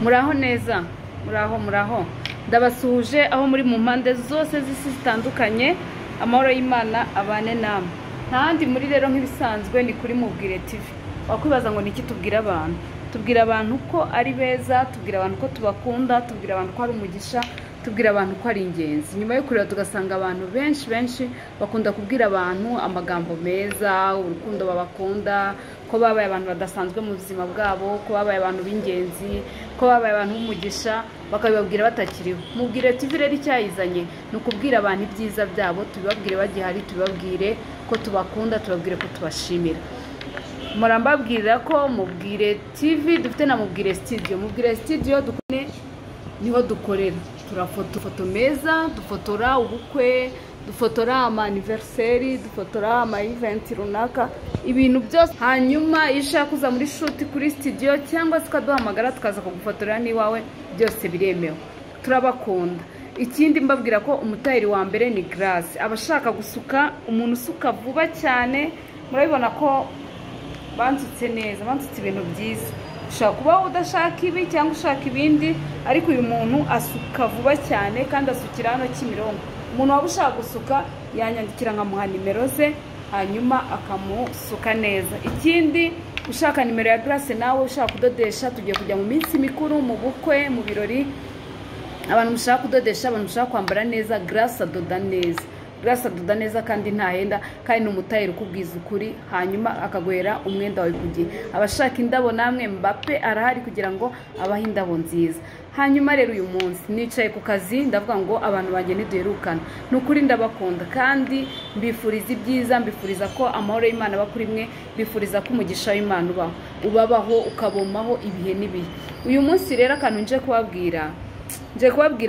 muraho neza, muraho ndabasuhuje aho muri mu mpande zose z'isi zitandukanye. Amahoro y'Imana abane namwe. Ntandi muri rero nk'ibisanzwe ni kuri Mubwire TV. Wakwibaza ngo niki tubwira abantu? Tubwira abantu ko ari beza, tubwira abantu ko tubakunda, tubwira abantu ko ari umugisha, tubwira abantu ko ari ingenzi. Nyuma yo kureba tugasanga abantu benshi bakunda kubwira abantu amagambo meza, urukundo babakunda, ko babaye abantu badasanzwe mu buzima bwabo, ko babaye abantu b'ingenzi, ko babaye abantu b'umugisha, bakabibabwira batakiriho. Mubwire TV rero icyayizanye ni ukubwira abantu ibyiza byabo, tubibabwire bagihari, tubibabwire ko tubakunda, tubabwire ko tubashimira. Murambabwira ko Mubwire TV dufite na Mubwire Studio. Mubwire Studio dukone niho dukorera. Turafoto meza, dufotora ubukwe, dufotora ama anniversary, dufotora ama event runaka, ibintu byose. Hanyuma ishaka kuza muri shoot kuri studio cyangwa se kaduhamagara tukaza kugufotorera niwawe, byose biremewe. Turabakunda. Ikindi mbabwira ko umutayiri wa mbere ni Grace. Abashaka gusuka, umuntu usuka vuba cyane, murabibona ko bansutse neza, bansutse ibintu byiza. Ushaka kuba udashaka ibi cyangwa ushaka ibindi, ariko uyu muntu asuka vuba cyane kandi asukira hano Kimironko. Umuntu waba ushaka gusuka yanyandikira nkamuha nimero ze, hanyuma akamusuka neza. Ikindi ushaka nimero ya Grace nawe ushaka kudodesha, tugiye kujya mu minsi mikuru, mu bukwe, mu birori, abantu mushaka kudodesha, abantu mushaka kwambara neza, Grace adoda neza. Grace adoda neza kandi ntahenda, kandi n'umutayiri ukubwiza ukuri, hanyuma akaguhera umwenda wawe kugiye. Abashaka indabo namwe Mbappe arahari kugira ngo abahe indabo nziza. Hanyuma rero uyu munsi nicaye ku kazi ndavuga ngo abantu banjye ntiduherukana. Nukuri ndabakunda kandi mbifuriza ibyiza, mbifuriza ko amahoro y'Imana aba kuri mwe, mbifuriza ko umugisha w'Imana ubabaho ukabomaho ibihe n'ibihe. Uyu munsi rero akantu nje kubabwira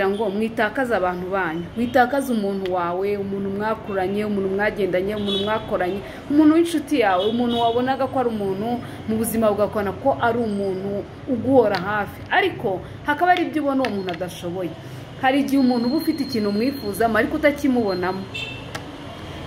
ngo mwitakaza abantu banyu, mwitakaza umuntu wawe, umuntu mwakuranye, umuntu mwagendanye, umuntu mwakoranye, umuntu w'inshuti yawe, umuntu wabonaga ko ari umuntu mu buzima bwakwana ko ari umuntu uguhora hafi, ariko hakaba ari ibyo ubona uwo muntu adashoboye. Hari igihe umuntu uba ufite ikintu mwifuzamo ariko utakimubonamo.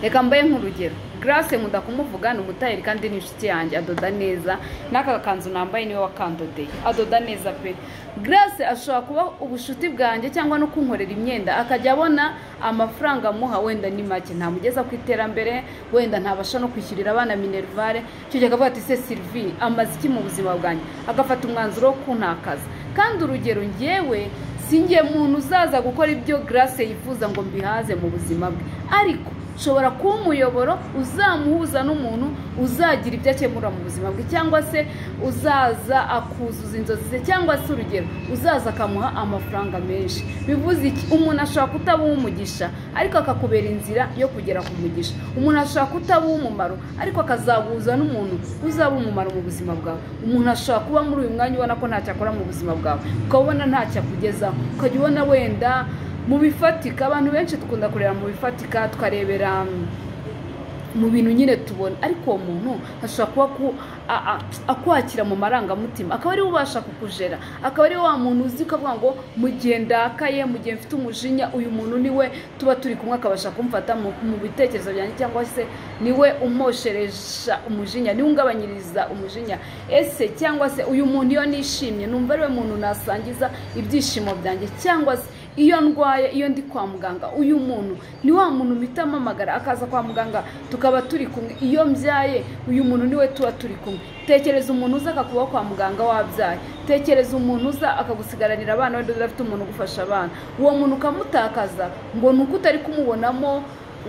Reka mbaye nk'urugero, Grace nkunda kumuvuga, ni umutayiri kandi ni inshuti yanjye, adoda neza. N'aka kanzu nambaye niwe wakandodeye, adoda neza pe. Grace ashobora kuba ubushuti bwanjye cyangwa no kunkorera imyenda, akajya abona amafaranga amuha wenda ni make, ntamugeza ku iterambere, wenda ntabasha no kwishyurira abana minervare. Cyo gihe akavuga ati se Sylvie amaze iki mu buzima bwanjye, agafata umwanzuro wo kuntakaza. Kandi urugero njyewe singiye muntu uzaza gukora ibyo Grace yifuza ngo mbihaze mu buzima bwe, ariko shobora kuba umuyoboro uzamuhuza n'umuntu uzagira ibyo akemura mu buzima bwe, cyangwa se uzaza akuzuza inzozi ze, cyangwa se urugero uzaza akamuha amafaranga menshi. Bivuze iki? Umuntu ashobora kutaba umugisha ariko akakubera inzira yo kugera ku mugisha. Umuntu ashobora kutaba umumaro ariko akazabuza n'umuntu uzaba umumaro mu buzima bwawe. Umuntu ashobora kuba muri uyu mwanya ubona ko ntacyo akora mu buzima bwawe, ukabona ntacyo akugezaho, ukajya ubona wenda mu bifatika. Abantu benshi dukunda kureba mu bifatika, tukarebera mu bintu nyine tubona, ariko uwo muntu ashobora kuba akwakira mu marangamutima, akaba ari ubasha kukujera, akaba ari wa muntu uzi ukavuga ngo mu gihe ndakaye, mu gihe mfite umujinya, uyu muntu niwe tuba turi kumwe, akabasha kumfata mu bitekerezo byanjye, cyangwa se niwe umosheresha umujinya, niwe ungabanyiriza umujinya. Ese cyangwa se uyu muntu iyo nishimye numva ariwe muntu nasangiza ibyishimo byanjye, cyangwa se iyo ndwaye, iyo ndi kwa muganga, uyu muntu ni wa muntu mpamagara akaza kwa muganga tukaba turi kumwe. Iyo mbyaye, uyu muntu niwe tuba turi kumwe. Tekereza umuntu uza akakuba kwa muganga wabyaye, tekereza umuntu uza akagusigaranira abana wenda udafite umuntu ugufasha abana. Uwo muntu ukamutakaza ngo nuko utari kumubonamo,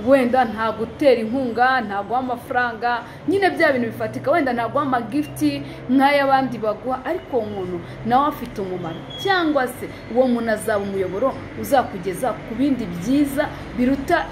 wenda nta gutera inkunga, nta guha amafaranga, nyine bya bintu bifatika, wenda nta guha amagifti nk'ay'abandi baguha, ariko uwo muntu nawe afite umumaro. Cyangwa se uwo muntu azaba umuyoboro uzakugeza ku bindi byiza biruta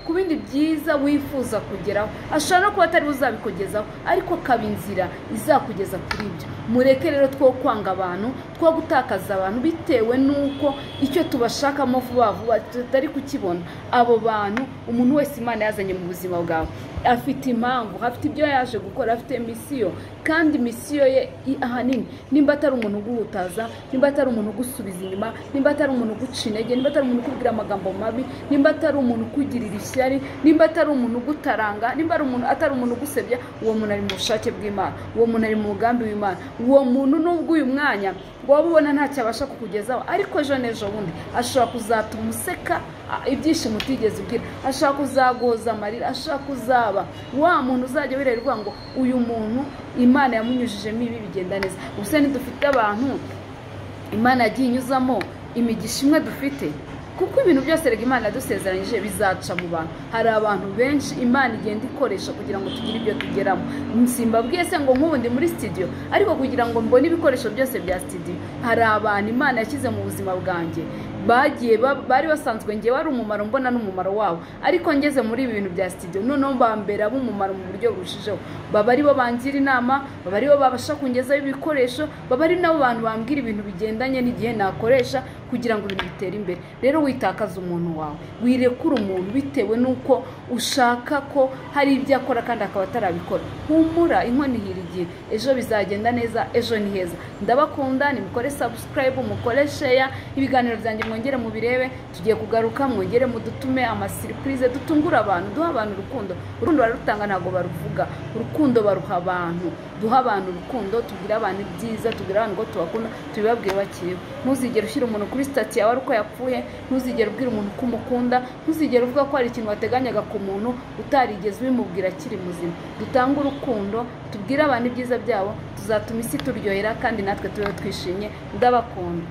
ku bindi byiza wifuza kugeraho. Ashobora no kuba atari uzabikugezaho, ariko akaba inzira izakugeza kuri ibyo. Mureke rero two kwanga abantu, two gutakaza abantu bitewe nuko icyo tubashakamo vuba vuba tutari kukibona. Abo bantu umuntu wese Imana yazanye mu buzima bwawe, afite impamvu, afite ibyo yaje gukora, afite misiyo, kandi misiyo ye ahanini nimba atari umuntu uguhutaza, nimba atari umuntu ugusubiza inyuma, nimba atari umuntu uguca intege, nimba atari umuntu ukubwira amagambo mabi, nimba atari umuntu ukugirira ishyari, nimba atari umuntu ugutaranga, nimba atari umuntu ugusebya, uwo muntu ari mu bushake bw'Imana, uwo muntu ari mu mugambi w'Imana. Uwo muntu nubwo uyu mwanya waba ubona ntacyo abasha kukugezaho, ariko ejo n'ejo bundi ashobora kuzatuma useka ibyishimo utigeze ubwira, ashobora kuzaguhoza amarira, ashobora kuzaba wa muntu uzajya wirerwa ngo uyu muntu Imana yamunyujijemo ibi bigenda neza. Ubuse ntidufite abantu Imana yagiye inyuzamo imigisha imwe dufite, kuko ibintu byose rega Imana yadusezeranyije bizaca mu bantu. Hari abantu benshi Imana igenda ikoresha kugira ngo tugire ibyo tugeramo. Simbabwiye se ngo nk'ubu ndi muri studio, ariko kugira ngo mbone ibikoresho byose bya studio, hari abantu Imana yashyize mu buzima bwanjye bagiye bari basanzwe ngiye wari umumaro mbona n'umumaro wabo, ariko ngeze muri ibi bintu bya studio noneho mbambera b'umumaro mu buryo burushijeho. Baba ari bo bangira inama, baba ari bo babasha kungezaho ibikoresho, baba ari nabo bantu bambwira ibintu bigendanye n'igihe nakoresha kugira ngo ibintu bitere imbere. Rero witakaza umuntu wawe, wirekura umuntu bitewe n'uko ushaka ko hari ibyo akora kandi akaba atarabikora. Humura, inkoni ihirigiye, ejo bizagenda neza, ejo ni heza. Ndabakunda, nimukore subscribe, mukore share, ibiganiro byanjye mwongere mubirebe. Tugiye kugaruka, mwongere mudutume amasiripurize, dutungura abantu, duha abantu urukundo. Urukundo barutanga ntago baruvuga, urukundo baruha abantu. Duha abantu urukundo, tubwira abantu ibyiza, tubwira abantu ko tubakunda, tubibabwire bakiriho. Ntuzigere ushyira umuntu kuri stati yawe uko yapfuye, ntuzigere ubwira umuntu ko umukunda, ntuzigere uvuga ko hari ikintu wateganyaga ku muntu utarigeze ubimubwira akiri muzima. Dutange urukundo, tubwire abantu ibyiza byabo, tuzatuma isi turyohera kandi natwe tube twishimye. Ndabakunda.